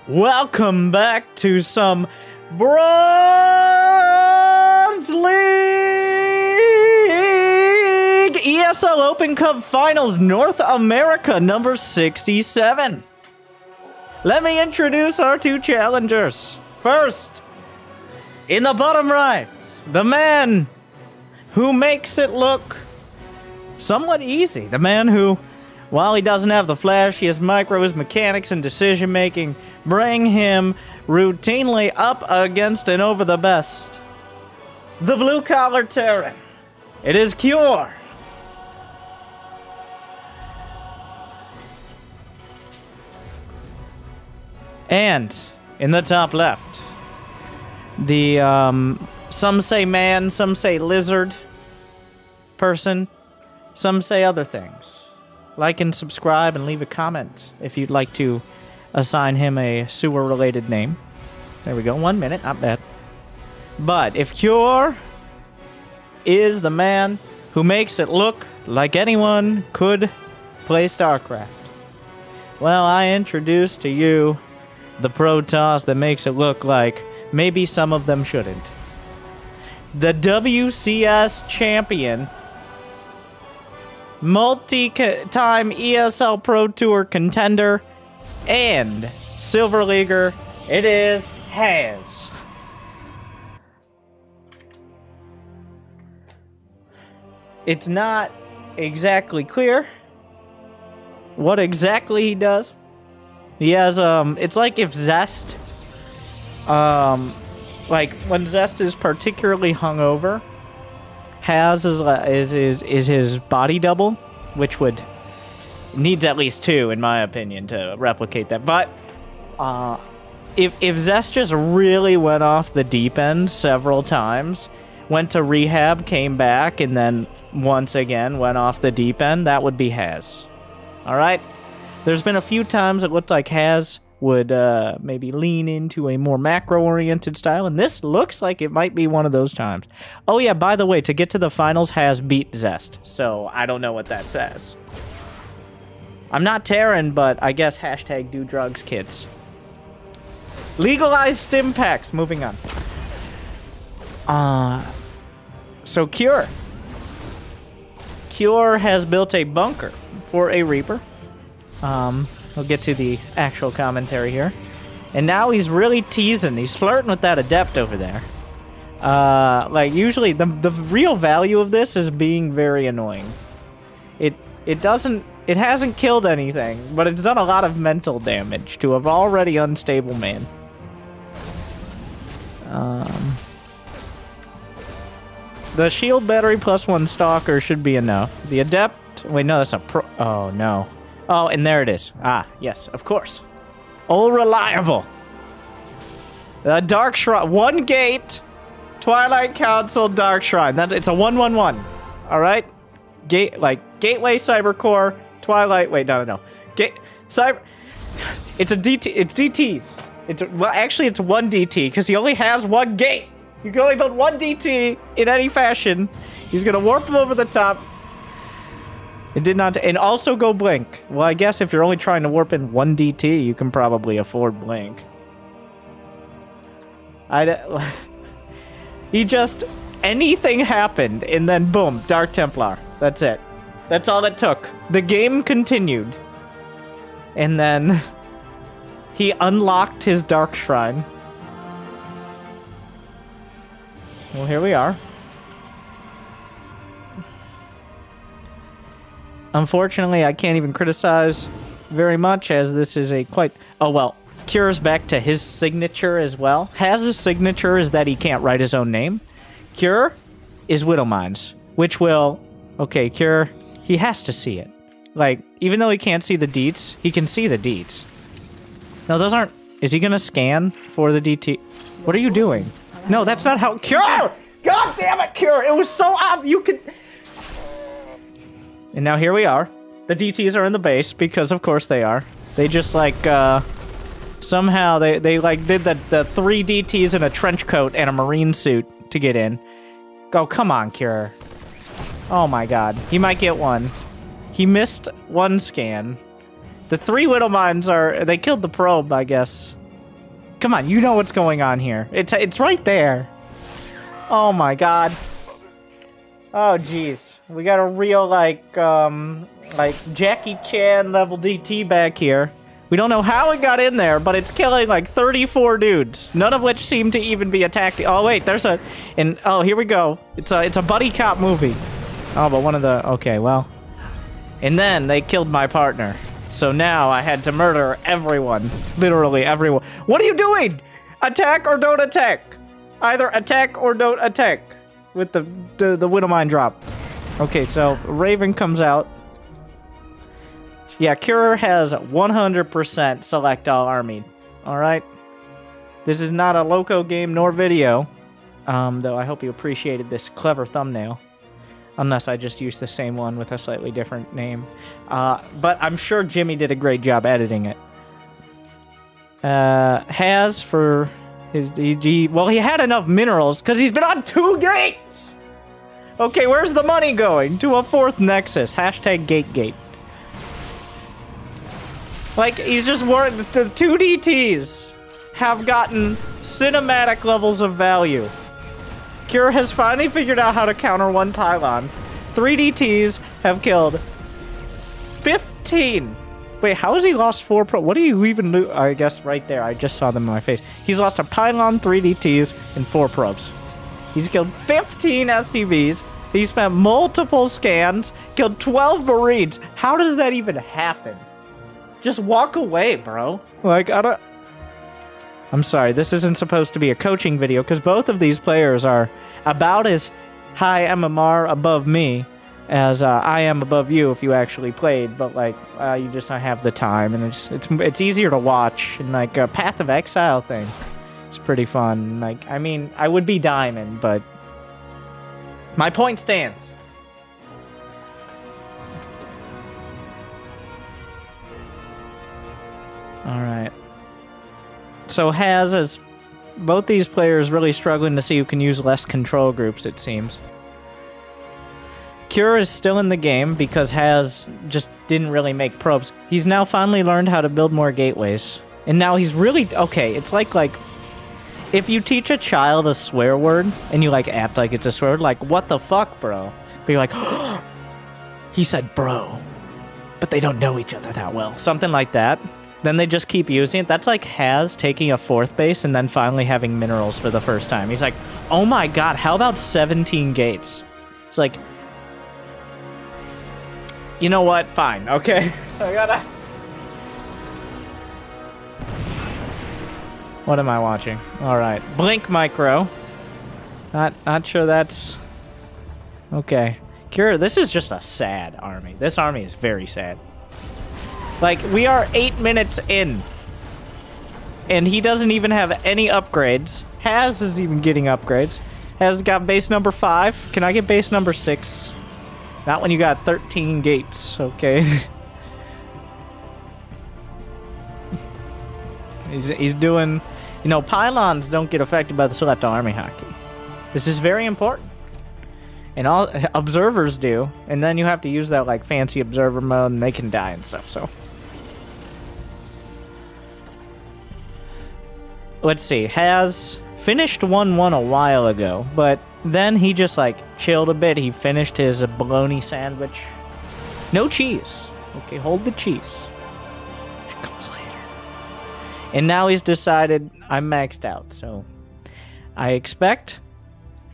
Welcome back to some Bronze League ESL Open Cup Finals North America number 67. Let me introduce our two challengers. First, in the bottom right, the man who makes it look somewhat easy. The man who, while he doesn't have the flashiest micros, mechanics, and decision-making, bring him routinely up against and over the best. The Blue Collar Terran. It is Cure. And in the top left, the some say man, some say lizard person, some say other things. Like and subscribe and leave a comment if you'd like to assign him a sewer-related name. There we go. 1 minute. Not bad. But if Cure is the man who makes it look like anyone could play Starcraft, well, I introduce to you the Protoss that makes it look like maybe some of them shouldn't. The WCS champion, multi-time ESL Pro Tour contender, and Silver Leaguer, it is Has. It's not exactly clear what exactly he does. He has, it's like if Zest, like when Zest is particularly hungover, Has is his body double, which would needs at least two, in my opinion, to replicate that. But if Zest just really went off the deep end several times, went to rehab, came back, and then once again went off the deep end, that would be Has. All right? There's been a few times it looked like Has would maybe lean into a more macro-oriented style, and this looks like it might be one of those times. Oh yeah, by the way, to get to the finals, Has beat Zest, so I don't know what that says. I'm not Terran, but I guess hashtag do drugs, kids. Legalize stim packs. Moving on. So Cure. Cure has built a bunker for a Reaper. We'll get to the actual commentary here. And now he's really teasing. He's flirting with that Adept over there. Like, usually, the real value of this is being very annoying. It hasn't killed anything, but it's done a lot of mental damage to an already unstable man. The shield battery plus one stalker should be enough. The Adept... Wait, no, that's a pro... Oh, no. Oh, and there it is. Ah, yes, of course. Oh, reliable. Dark Shrine. One gate. Twilight Council, Dark Shrine. It's a 1-1-1. All right? Gateway Cybercore, Twilight... Wait, no. Cyber... It's a DT... It's DTs. Well, actually, it's one DT, because he only has one gate. You can only build one DT in any fashion. He's going to warp him over the top. It did not... And also go Blink. Well, I guess if you're only trying to warp in one DT, you can probably afford Blink. He just... Anything happened, and then boom, Dark Templar. That's it. That's all it took. The game continued. And then... He unlocked his Dark Shrine. Well, here we are. Unfortunately, I can't even criticize very much, as this is a quite... Oh, well, Cure's back to his signature as well. Has signature is that he can't write his own name. Cure is Widowmines, which will... Okay, Cure, he has to see it. Like, even though he can't see the deets, he can see the deets. No, those aren't... Is he gonna scan for the DT? What are you doing? No, that's not how... Cure! God damn it, Cure! It was so obvious. You could... And now here we are. The DTs are in the base, because of course they are. They just, like, somehow they like, did the 3 DTs in a trench coat and a marine suit to get in. Oh, come on, Cure. Oh my god. He might get one. He missed one scan. The 3 Widowmines are... They killed the probe, I guess. Come on, you know what's going on here. It's right there. Oh my god. Oh jeez. We got a real like Jackie Chan level DT back here. We don't know how it got in there, but it's killing like 34 dudes, none of which seem to even be attacked. Oh wait, there's a oh, here we go. It's a buddy cop movie. Oh, but one of the okay, well. And then they killed my partner. So now I had to murder everyone. Literally everyone. What are you doing? Attack or don't attack. Either attack or don't attack. With the Widowmine drop. Okay, so Raven comes out. Yeah, Cure has 100% select all army. Alright? This is not a Loco game nor video. Though I hope you appreciated this clever thumbnail. Unless I just used the same one with a slightly different name. But I'm sure Jimmy did a great job editing it. Has for his... well, he had enough minerals because he's been on 2 gates! Okay, where's the money going? To a 4th nexus. Hashtag gate. Like, he's just worried. The 2 DTs have gotten cinematic levels of value. Cure has finally figured out how to counter 1 pylon. 3 DTs have killed 15. Wait, how has he lost 4 pro? What do you even lose? I guess right there. I just saw them in my face. He's lost a pylon, 3 DTs, and 4 probes. He's killed 15 SCVs. He spent multiple scans, killed 12 Marines. How does that even happen? Just walk away, bro. Like, I'm sorry, this isn't supposed to be a coaching video, because both of these players are about as high MMR above me as I am above you if you actually played, but, like, you just don't have the time, and it's easier to watch, and, like, a Path of Exile thing is pretty fun. Like, I mean, I would be Diamond, but my point stands. Alright. So has both these players really struggling to see who can use less control groups, it seems. Cure is still in the game because Has just didn't really make probes. He's now finally learned how to build more gateways. And now he's really... Okay, it's like if you teach a child a swear word and you like act like it's a swear word, like, what the fuck, bro? But you're like, oh, he said bro. But they don't know each other that well. Something like that. Then they just keep using it. That's like Has taking a 4th base and then finally having minerals for the first time. He's like, oh my god, how about 17 gates? It's like, you know what? Fine, okay. I gotta... What am I watching? Alright. Blink Micro. Not sure that's... Okay. Cure, this is just a sad army. This army is very sad. Like, we are 8 minutes in. And he doesn't even have any upgrades. Has is even getting upgrades. Has got base number 5. Can I get base number 6? Not when you got 13 gates, okay? he's doing... You know, pylons don't get affected by the select army hockey. This is very important. And all observers do. And then you have to use that, like, fancy observer mode, and they can die and stuff, so... Let's see. Has finished 1-1 a while ago, but then he just, like, chilled a bit. He finished his bologna sandwich. No cheese. Okay, hold the cheese. It comes later. And now he's decided I'm maxed out, so... I expect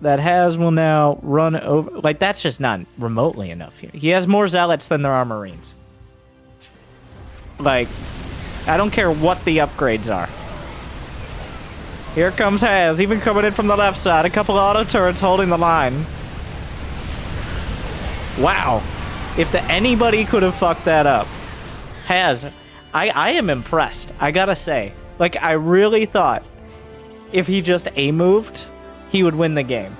that Has will now run over... Like, that's just not remotely enough here. He has more zealots than there are Marines. Like, I don't care what the upgrades are. Here comes Has, even coming in from the left side. A couple of auto turrets holding the line. Wow. If anybody could have fucked that up. Has, I am impressed, I gotta say. Like, I really thought if he just A-moved, he would win the game.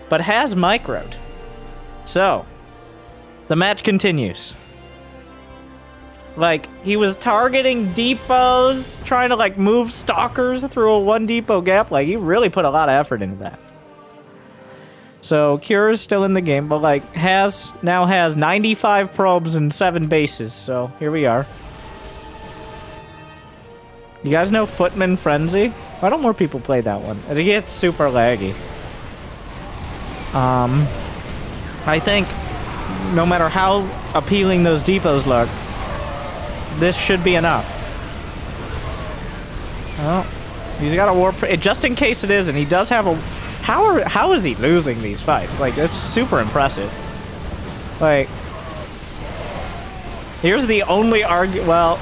But Has microed. So, the match continues. Like, he was targeting depots, trying to, like, move stalkers through a 1 depot gap. Like, he really put a lot of effort into that. So, Cure is still in the game, but, like, now has 95 probes and 7 bases. So, here we are. You guys know Footman Frenzy? Why don't more people play that one? It gets super laggy. I think no matter how appealing those depots look, this should be enough. Well, he's got a warp... Just in case it isn't, he does have a... How is he losing these fights? Like, that's super impressive. Like... Here's the only well...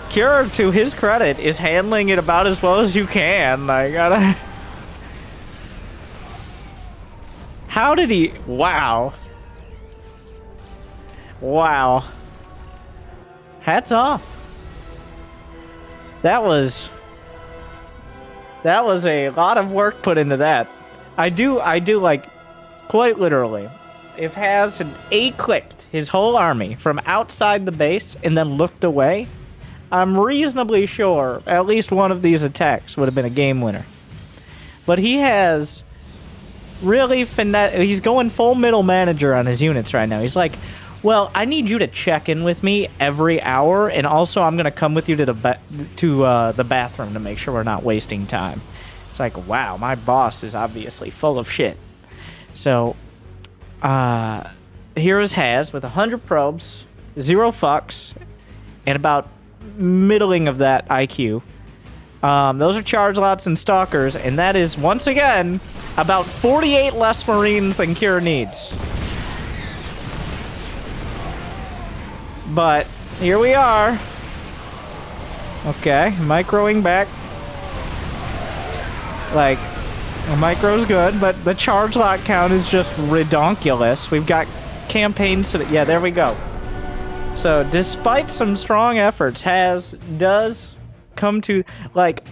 Cure, to his credit, is handling it about as well as you can. Like, how did he... Wow. Wow. Hats off. That was a lot of work put into that. I do like, quite literally, if Haz had A-clicked his whole army from outside the base and then looked away, I'm reasonably sure at least one of these attacks would have been a game winner. But he has really he's going full middle manager on his units right now. He's like, well, I need you to check in with me every hour, and also I'm going to come with you to the bathroom to make sure we're not wasting time. It's like, wow, my boss is obviously full of shit. So, here is Haz with 100 probes, 0 fucks, and about middling of that IQ. Those are charge lots and stalkers, and that is, once again, about 48 less Marines than Cure needs. But here we are. Okay, microing back. Like, a micro's good, but the charge lot count is just redonkulous. We've got campaigns, yeah, there we go. So, despite some strong efforts, Haz does come to, like,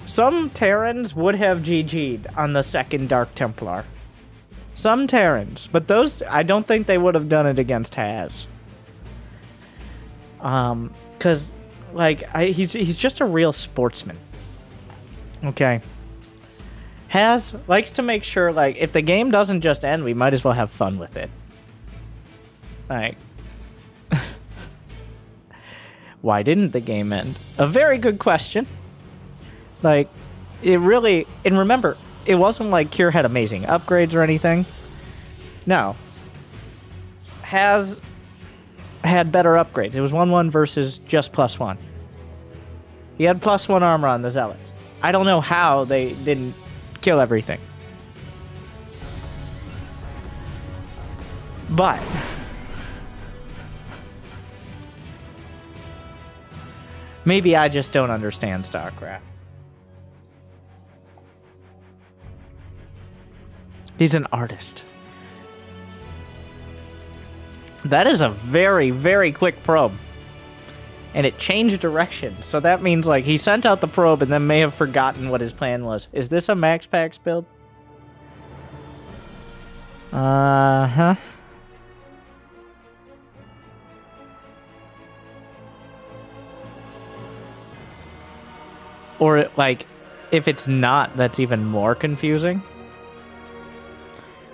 some Terrans would have GG'd on the second Dark Templar. Some Terrans, but those, I don't think they would have done it against Haz. Cause, like, he's just a real sportsman. Okay. Haz likes to make sure, like, if the game doesn't just end, we might as well have fun with it. Like, why didn't the game end? A very good question. Like, it really... And remember, it wasn't like Cure had amazing upgrades or anything. No. Haz had better upgrades. It was 1-1 versus just +1. He had +1 armor on the Zealots. I don't know how they didn't kill everything. But... maybe I just don't understand Starcraft. He's an artist. That is a very, very quick probe. And it changed direction. So that means, like, he sent out the probe and then may have forgotten what his plan was. Is this a Max Packs build? Uh-huh. Or, like, if it's not, that's even more confusing.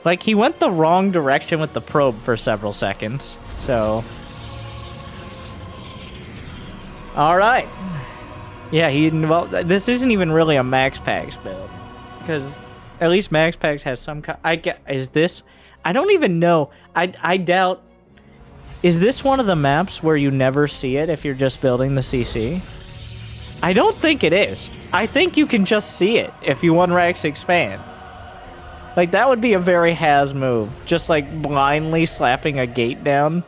Like, he went the wrong direction with the probe for several seconds, so... Alright. Yeah, well, this isn't even really a Max Packs build. Because at least Max Packs has some is this... I don't even know. I doubt... Is this one of the maps where you never see it if you're just building the CC? I don't think it is. I think you can just see it if you 1-Rax expand. Like, that would be a very Haz move. Just, like, blindly slapping a gate down.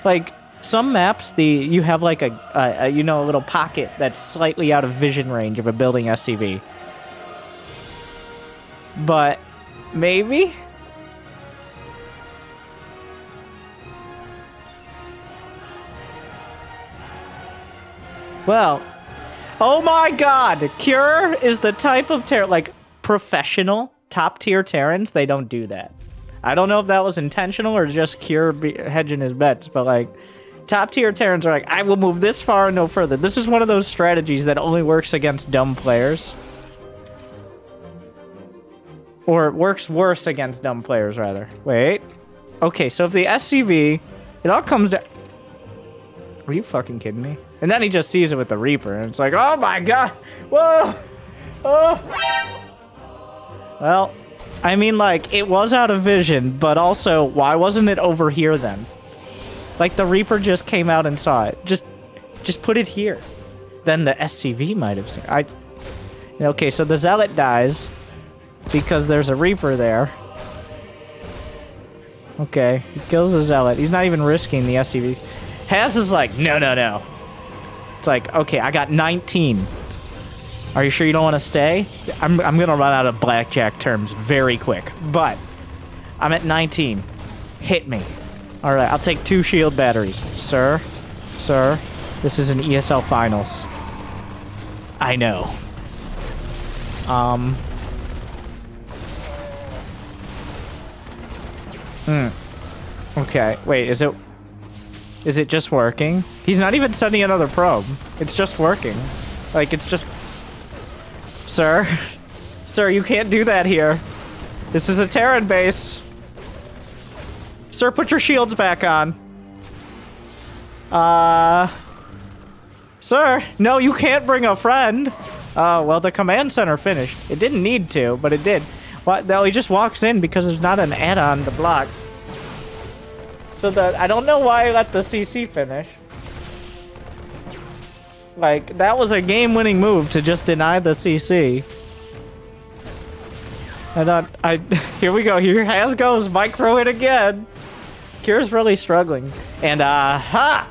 Like, some maps, you have, like, a you know, a little pocket that's slightly out of vision range of a building SCV. But, maybe? Well... Oh my god! Cure is the type of like, professional, top-tier Terrans, they don't do that. I don't know if that was intentional or just Cure hedging his bets, but, like, top-tier Terrans are like, I will move this far and no further. This is one of those strategies that only works against dumb players. Or works worse against dumb players, rather. Wait. Okay, so if the SCV, it all comes down... Are you fucking kidding me? And then he just sees it with the Reaper, and it's like, oh my god! Whoa! Oh! Well, I mean, like, it was out of vision, but also, why wasn't it over here then? Like, the Reaper just came out and saw it. Just put it here. Then the SCV might have seen it. Okay, so the Zealot dies because there's a Reaper there. Okay, he kills the Zealot. He's not even risking the SCV. Haz is like, no, no, no. It's like, okay, I got 19. Are you sure you don't want to stay? I'm gonna run out of blackjack terms very quick, but I'm at 19. Hit me. All right, I'll take 2 shield batteries. Sir, this is an ESL finals. I know. Okay, wait, is it just working? He's not even sending another probe. It's just working. Like, it's just... Sir, you can't do that here. This is a Terran base. Sir, put your shields back on. Sir, no, you can't bring a friend. Oh, well, the command center finished. It didn't need to, but it did. What? No, he just walks in because there's not an add-on to block. So I don't know why I let the CC finish. Like, that was a game-winning move to just deny the CC. Here we go. Here Haz goes. Micro it again. Cure's really struggling. And, ha!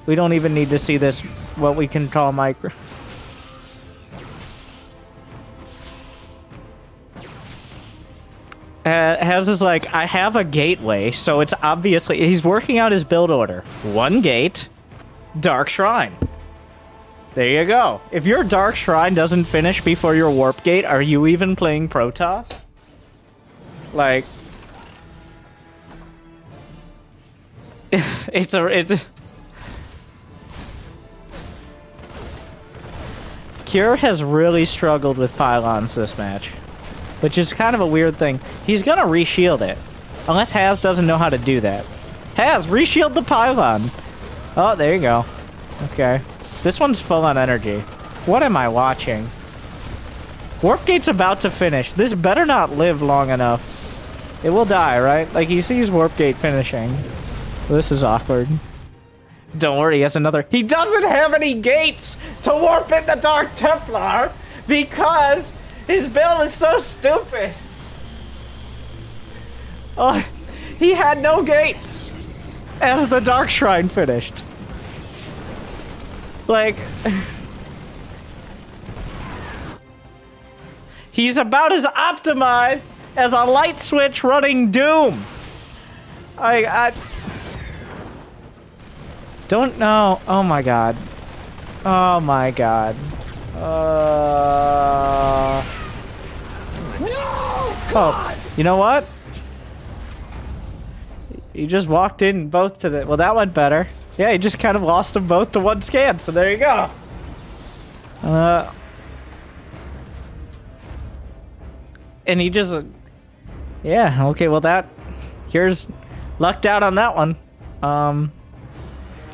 We don't even need to see this, what we can call micro. Haz is like, I have a gateway, so it's obviously... He's working out his build order. 1 gate, Dark Shrine. There you go. If your Dark Shrine doesn't finish before your Warp Gate, are you even playing Protoss? Like... it's... Cure has really struggled with pylons this match. Which is kind of a weird thing. He's gonna reshield it. Unless Haz doesn't know how to do that. Haz, reshield the pylon! Oh, there you go. Okay. This one's full on energy. What am I watching? Warp Gate's about to finish. This better not live long enough. It will die, right? Like, he sees Warp Gate finishing. This is awkward. Don't worry, he has another... He doesn't have any gates to warp in the Dark Templar! Because... his build is so stupid. Oh, he had no gates as the Dark Shrine finished. Like, he's about as optimized as a light switch running Doom. I don't know. Oh my god. Oh my god. Oh, you know what? He just walked in both to the... Well, that went better. Yeah, he just kind of lost them both to 1 scan, so there you go. And he just... yeah, okay, well that... Here's... lucked out on that one.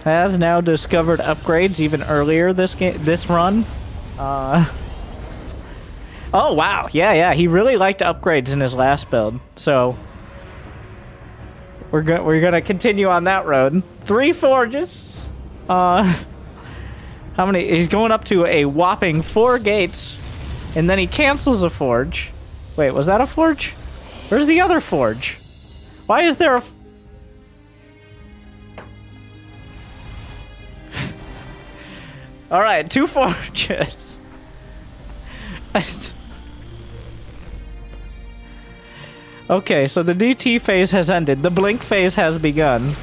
Has now discovered upgrades even earlier this run. Oh, wow. Yeah, he really liked upgrades in his last build. So, we're gonna continue on that road. 3 forges. How many? He's going up to a whopping 4 gates. And then he cancels a forge. Wait, was that a forge? Where's the other forge? Why is there a... Alright, 2 forges. Okay, so the DT phase has ended. The blink phase has begun.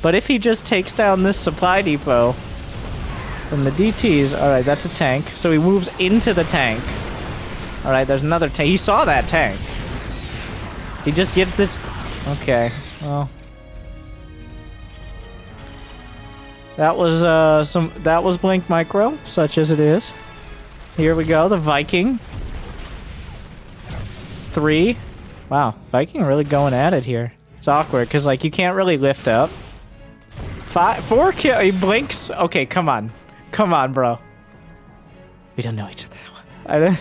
But if he just takes down this supply depot, then the DTs... Alright, that's a tank. So he moves into the tank. Alright, there's another tank. He saw that tank. He just gets this... Okay, well... That was, that was Blink Micro, such as it is. Here we go, the Viking. 3. Wow, Viking really going at it here. It's awkward, because, like, you can't really lift up. 4 kill, he blinks. Okay, come on. Come on, bro. We don't know each other. I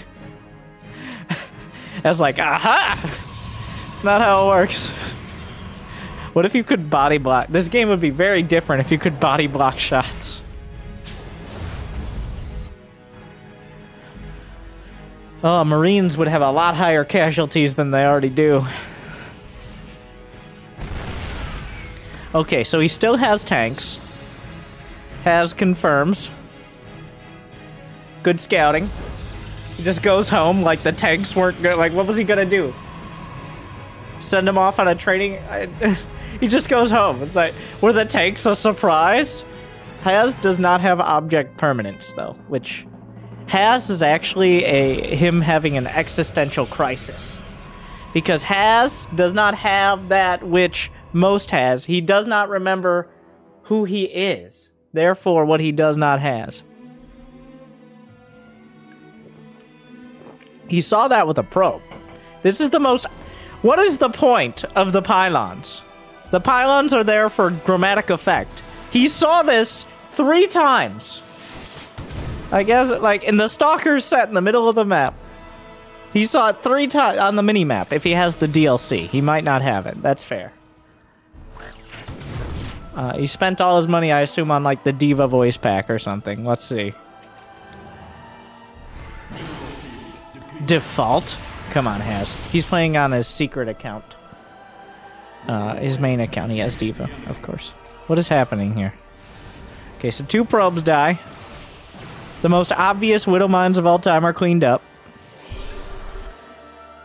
was like, aha! It's not how it works. What if you could body block? This game would be very different if you could body block shots. Oh, Marines would have a lot higher casualties than they already do. Okay, so he still has tanks. Has confirms. Good scouting. He just goes home like the tanks weren't good. Like, what was he gonna do? Send him off on a training? He just goes home. It's like, were the tanks a surprise? Has does not have object permanence, though, which... Has is actually him having an existential crisis. Because Has does not have that which most has. He does not remember who he is. Therefore, what he does not has. He saw that with a probe. This is the most... What is the point of the pylons? The pylons are there for dramatic effect. He saw this 3 times. I guess, like, in the Stalker set in the middle of the map. He saw it 3 times on the mini-map. If he has the DLC, he might not have it. That's fair. He spent all his money, I assume, on, like, the Diva voice pack or something. Let's see. Default? Come on, Has. He's playing on his secret account. His main account. He has Diva, of course. What is happening here? Okay, so 2 probes die. The most obvious Widow Mines of all time are cleaned up.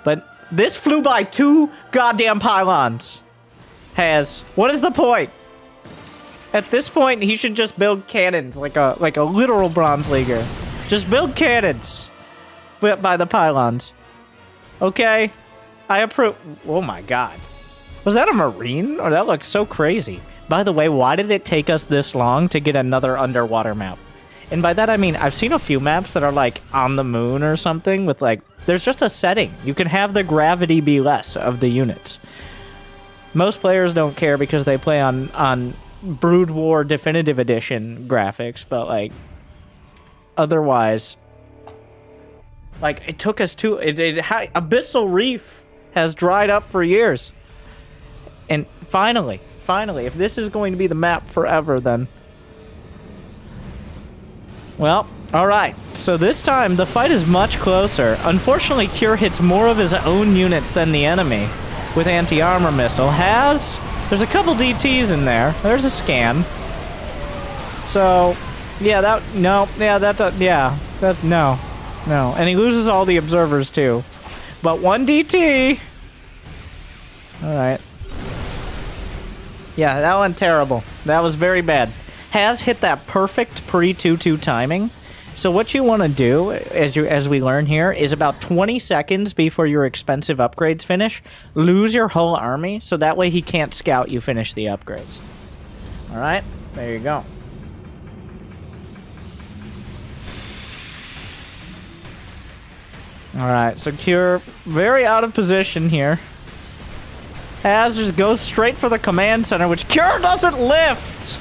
But this flew by 2 goddamn pylons. Has. What is the point? At this point, he should just build cannons like a literal Bronze Leaguer. Just build cannons by the pylons. Okay? I approve. Oh my god. Was that a Marine? Or that looks so crazy. By the way, why did it take us this long to get another underwater map? And by that I mean, I've seen a few maps that are like on the moon or something with like, there's just a setting. You can have the gravity be less of the units. Most players don't care because they play on Brood War Definitive Edition graphics, but like, otherwise, like it took us to, Abyssal Reef has dried up for years. And finally, if this is going to be the map forever, then... Well, alright. So this time, the fight is much closer. Unfortunately, Cure hits more of his own units than the enemy with anti-armor missile. There's a couple DTs in there. There's a scan. So, yeah, no. And he loses all the observers, too. But 1 DT! Alright. Yeah, that went terrible. That was very bad. Has hit that perfect pre-2-2 timing. So what you want to do, as we learn here, is about 20 seconds before your expensive upgrades finish, lose your whole army, so that way he can't scout you finish the upgrades. Alright? There you go. Alright, so Cure, very out of position here. Has just goes straight for the command center, which Cure doesn't lift!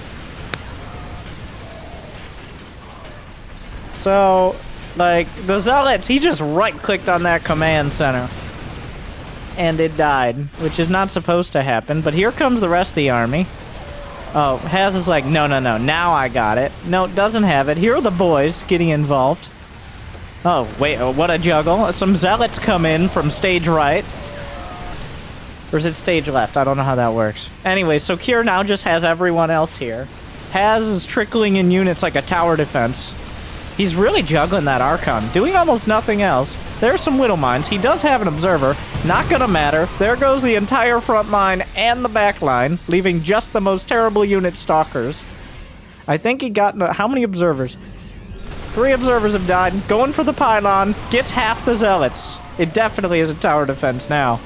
So, like, the Zealots, he just right-clicked on that command center. And it died, which is not supposed to happen. But here comes the rest of the army. Oh, Has is like, no, now I got it. No, doesn't have it. Here are the boys getting involved. Oh, wait, what a juggle. Some Zealots come in from stage right. Or is it stage left? I don't know how that works. Anyway, so Cure now just has everyone else here. Has is trickling in units like a tower defense. He's really juggling that Archon, doing almost nothing else. There's some Widow Mines. He does have an Observer. Not gonna matter. There goes the entire front line and the back line, leaving just the most terrible unit Stalkers. I think he got... How many Observers? 3 Observers have died. Going for the pylon. Gets half the Zealots. It definitely is a tower defense now.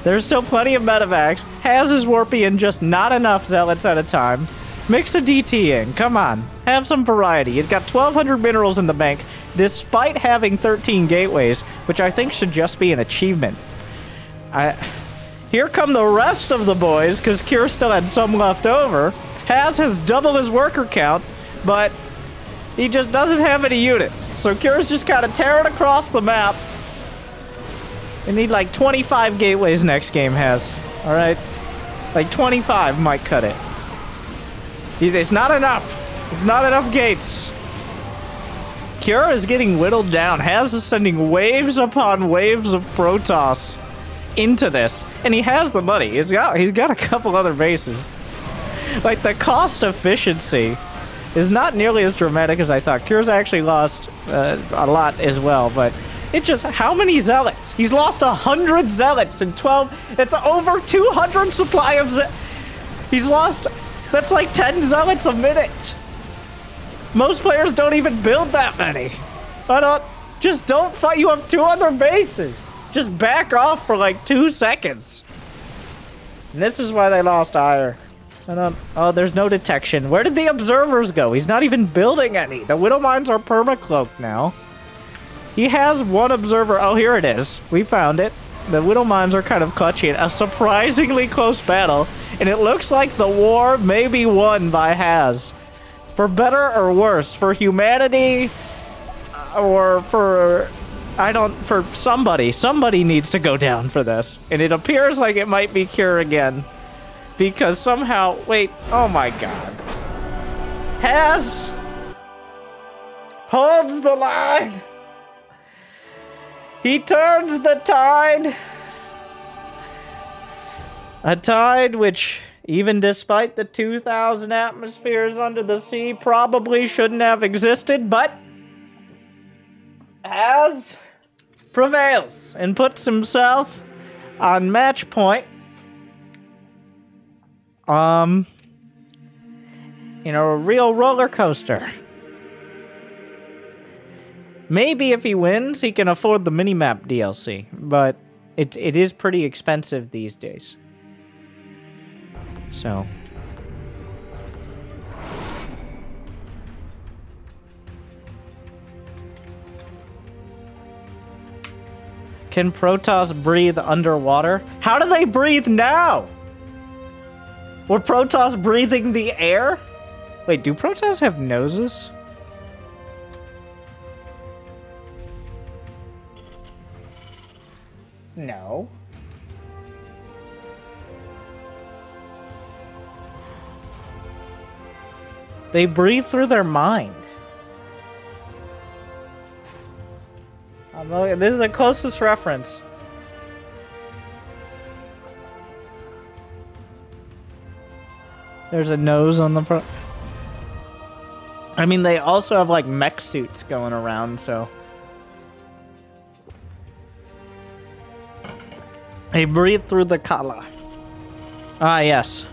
There's still plenty of medevacs. Has his Warpy and just not enough Zealots at a time. Mix a DT in. Come on. Have some variety. He's got 1,200 minerals in the bank, despite having 13 gateways, which I think should just be an achievement. Here come the rest of the boys, because Cure still had some left over. Has double his worker count, but he just doesn't have any units. So Cure's just kind of tearing across the map. We need like 25 gateways next game, Has. Alright? Like 25 might cut it. It's not enough. It's not enough gates. Cure is getting whittled down. Has is sending waves upon waves of Protoss into this, and he has the money. He's got a couple other bases. Like, the cost efficiency is not nearly as dramatic as I thought. Cure's actually lost a lot as well, but it just, how many zealots? He's lost 100 zealots in 12. It's over 200 supply of he's lost, that's like 10 zealots a minute. Most players don't even build that many. Just don't fight. You have 2 other bases. Just back off for like 2 seconds. And this is why they lost Ire. Oh, there's no detection. Where did the observers go? He's not even building any. The Widow Mines are permacloaked now. He has 1 observer. Oh, here it is. We found it. The Widow Mines are kind of clutchy. A surprisingly close battle. And it looks like the war may be won by Has. For better or worse. For humanity. Or for... for somebody. Somebody needs to go down for this. And it appears like it might be Cure again. Because somehow... Wait. Oh my god. Has... holds the line. He turns the tide. A tide which, even despite the 2,000 atmospheres under the sea, probably shouldn't have existed, but... Has... prevails and puts himself on match point. In a real roller coaster. Maybe if he wins, he can afford the minimap DLC, but it is pretty expensive these days. So. Can Protoss breathe underwater? How do they breathe now? Were Protoss breathing the air? Wait, do Protoss have noses? No. They breathe through their mind. This is the closest reference. There's a nose on the front. I mean, they also have like mech suits going around, so. They breathe through the kala. Ah, yes.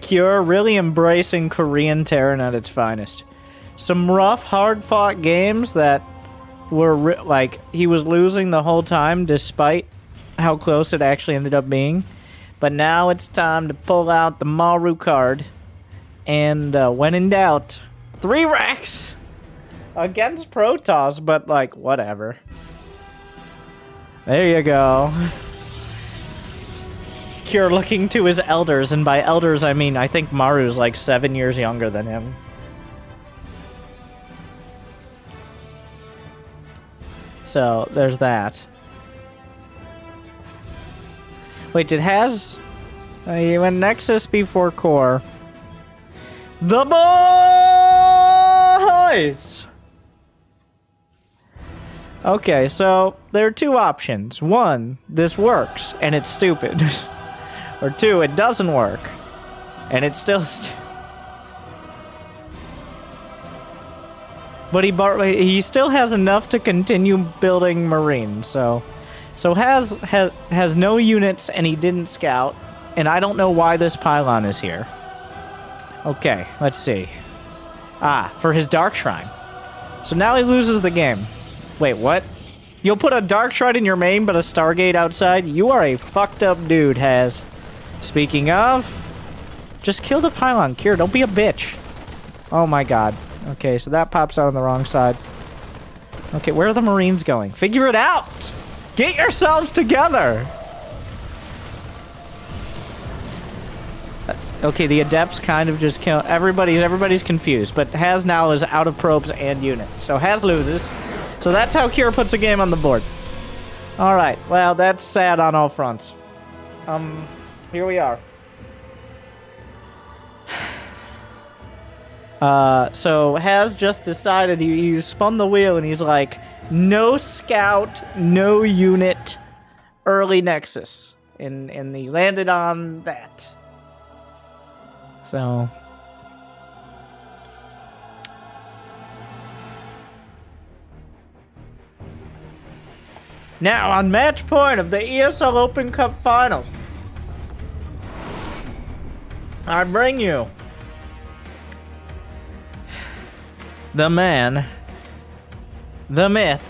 Cure really embracing Korean Terran at its finest. Some rough, hard-fought games that were like he was losing the whole time despite how close it actually ended up being. But now it's time to pull out the Maru card. And when in doubt, 3 racks against Protoss, but like, whatever. There you go. Cure looking to his elders, and by elders I mean I think Maru's like 7 years younger than him. So, there's that. Wait, did Has... he went Nexus before Core. The boys! Okay, so there are 2 options. 1, this works, and it's stupid. Or 2, it doesn't work, and it's still but he still has enough to continue building Marines, so has no units, and he didn't scout, and I don't know why this pylon is here. Okay, let's see. Ah, for his Dark Shrine. So now he loses the game. Wait, what? You'll put a Dark Shrine in your main, but a Stargate outside? You are a fucked up dude, Has. Speaking of, just kill the pylon, Cure. Don't be a bitch. Oh my god. Okay, so that pops out on the wrong side. Okay, where are the Marines going? Figure it out! Get yourselves together! Okay, the Adepts kind of just kill... Everybody's confused, but Haz now is out of probes and units. So Haz loses. So that's how Cure puts a game on the board. Alright, well, that's sad on all fronts. Here we are. So Haz just decided, he spun the wheel and he's like, no scout, no unit, early Nexus. And he landed on that. So... Now, on match point of the ESL Open Cup Finals, I bring you the man, the myth,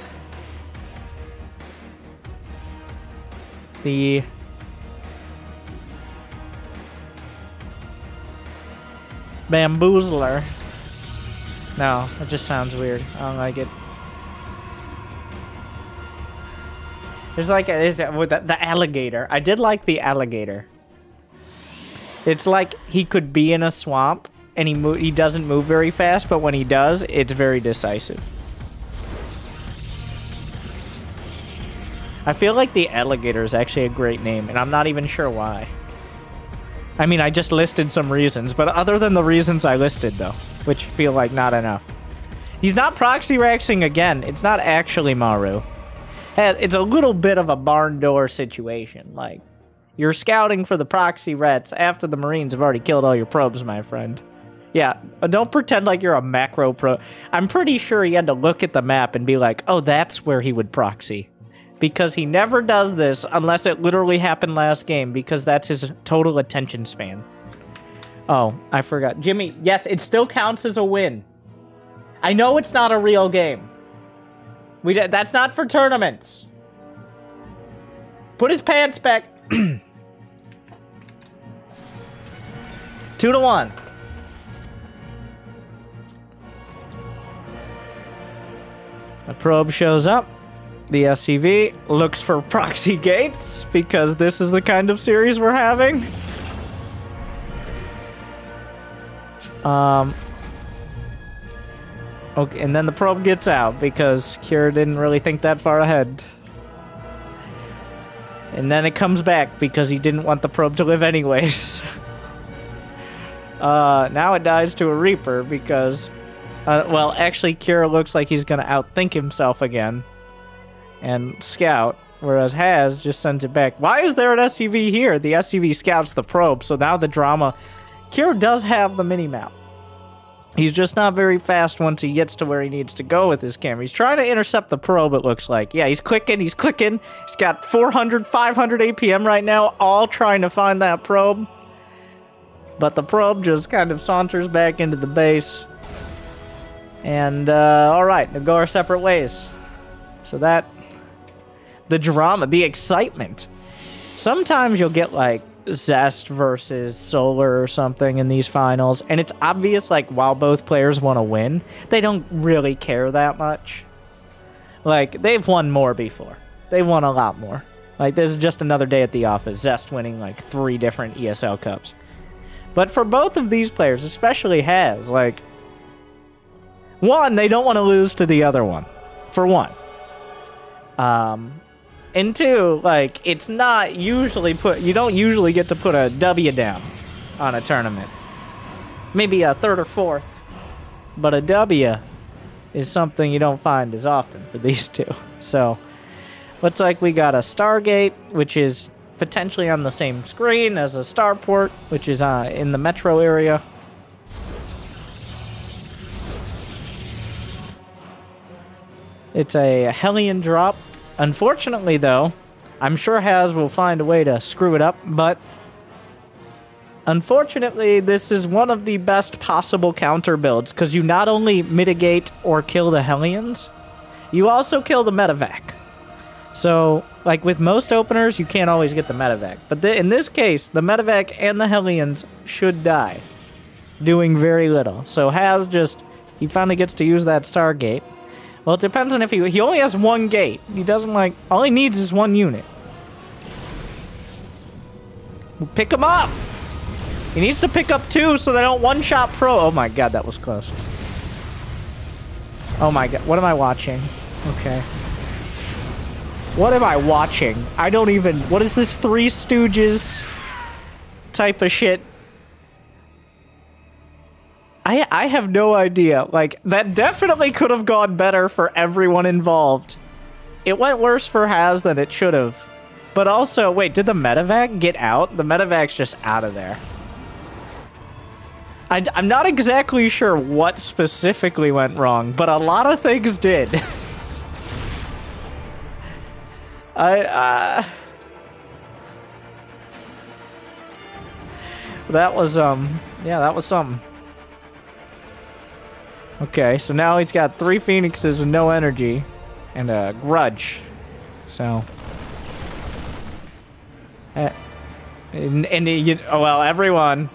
the bamboozler. No, that just sounds weird. I don't like it. There's like the alligator. I did like the alligator. It's like he could be in a swamp and he doesn't move very fast, but when he does, it's very decisive. I feel like the alligator is actually a great name, and I'm not even sure why. I mean, I just listed some reasons, but other than the reasons I listed, though, which feel like not enough. He's not proxy raxing again. It's not actually Maru. It's a little bit of a barn door situation. Like, you're scouting for the proxy rets after the Marines have already killed all your probes, my friend. Yeah, don't pretend like you're a macro pro. I'm pretty sure he had to look at the map and be like, oh, that's where he would proxy. Because he never does this unless it literally happened last game, because that's his total attention span. Oh, I forgot. Jimmy, yes, it still counts as a win. I know it's not a real game. That's not for tournaments. Put his pants back. 2-1. A probe shows up. The SCV looks for proxy gates, because this is the kind of series we're having. Okay, and then the probe gets out, because Cure didn't really think that far ahead. And then it comes back, because he didn't want the probe to live anyways. Now it dies to a Reaper, because... well, actually, Cure looks like he's gonna outthink himself again. And scout, whereas Haz just sends it back. Why is there an SCV here? The SCV scouts the probe, so now the drama... Cure does have the mini-map. He's just not very fast once he gets to where he needs to go with his camera. He's trying to intercept the probe, it looks like. Yeah, he's clicking, he's clicking. He's got 400, 500 APM right now, all trying to find that probe. But the probe just kind of saunters back into the base. And, alright, we'll go our separate ways. So that... The drama, the excitement. Sometimes you'll get, like, Zest versus Solar or something in these finals, and it's obvious, like, while both players want to win, they don't really care that much. Like, they've won more before. They've won a lot more. Like, this is just another day at the office. Zest winning, like, 3 different ESL Cups. But for both of these players, especially Haz, like, one, they don't want to lose to the other one. For one. And two, like, it's not usually you don't usually get to put a W down on a tournament. Maybe a 3rd or 4th. But a W is something you don't find as often for these two. So, looks like we got a Stargate, which is potentially on the same screen as a Starport, which is in the metro area. It's a Hellion drop. Unfortunately, though, I'm sure Haz will find a way to screw it up, but unfortunately, this is one of the best possible counter builds, because you not only mitigate or kill the Hellions, you also kill the medevac. So, like with most openers, you can't always get the medevac. But in this case, the medevac and the Hellions should die, doing very little. So Haz he finally gets to use that Stargate. Well, it depends on if he only has 1 gate. He doesn't all he needs is 1 unit. We'll pick him up! He needs to pick up 2 so they don't one-shot Pro. Oh my god, that was close. Oh my god, what am I watching? Okay. What am I watching? I don't even... What is this Three Stooges type of shit? I have no idea. Like, that definitely could have gone better for everyone involved. It went worse for Haz than it should have. But also, wait, did the medevac get out? The medevac's just out of there. I'm not exactly sure what specifically went wrong, but a lot of things did. That was, yeah, that was something. Okay, so now he's got 3 Phoenixes with no energy and a grudge. So... oh, well, everyone...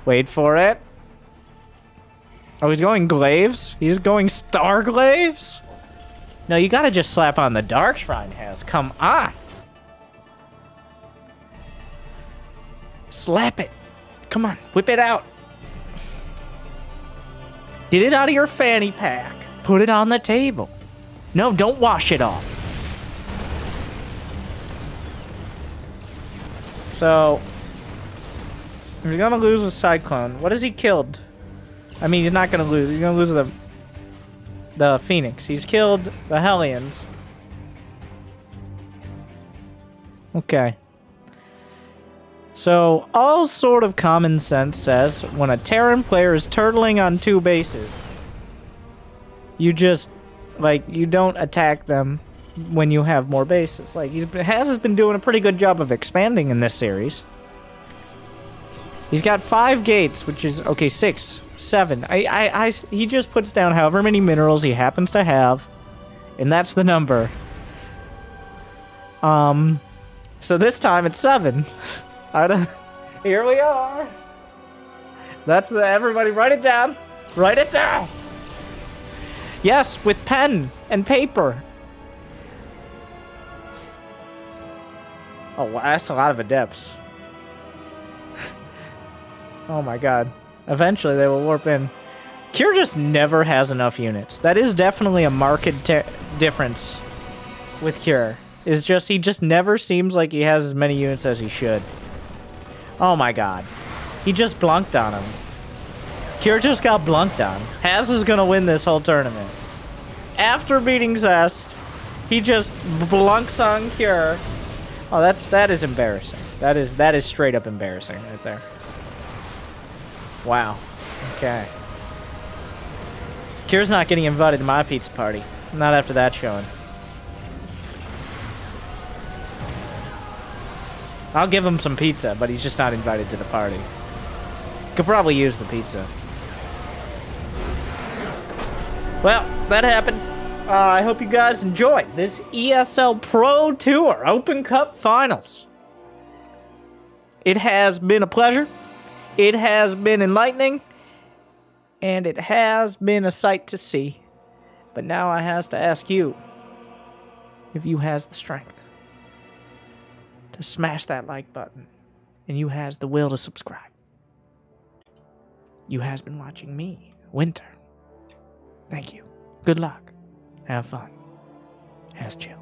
Wait for it. Oh, he's going glaives? He's going star glaives? No, you gotta just slap on the Dark Shrine has. Come on. Slap it. Come on, whip it out. Get it out of your fanny pack. Put it on the table. No, don't wash it off. So, he's gonna lose a Cyclone. What has he killed? I mean, he's not gonna lose. He's gonna lose the Phoenix. He's killed the Hellions. Okay. So, all sort of common sense says when a Terran player is turtling on 2 bases, you just, like, you don't attack them when you have more bases. Like, has been doing a pretty good job of expanding in this series. He's got 5 gates, which is, okay, 6, 7. He just puts down however many minerals he happens to have, and that's the number. So this time it's 7. Here we are. That's everybody write it down. Write it down. Yes, with pen and paper. Oh, wow, that's a lot of adepts. Oh my god. Eventually they will warp in. Cure just never has enough units. That is definitely a marked difference with Cure. Is just he just never seems like he has as many units as he should. Oh my god. He just blunked on him. Cure just got blunked on. Haz is gonna win this whole tournament. After beating Zest, he just blunks on Cure. Oh, that is embarrassing. That is straight up embarrassing right there. Wow. Okay. Cure's not getting invited to my pizza party. Not after that showing. I'll give him some pizza, but he's just not invited to the party. Could probably use the pizza. Well, that happened. I hope you guys enjoyed this ESL Pro Tour Open Cup Finals. It has been a pleasure. It has been enlightening. And it has been a sight to see. But now I has to ask you if you has the strength to smash that like button, and you has the will to subscribe. You has been watching me, Winter. Thank you. Good luck. Have fun. Has chill.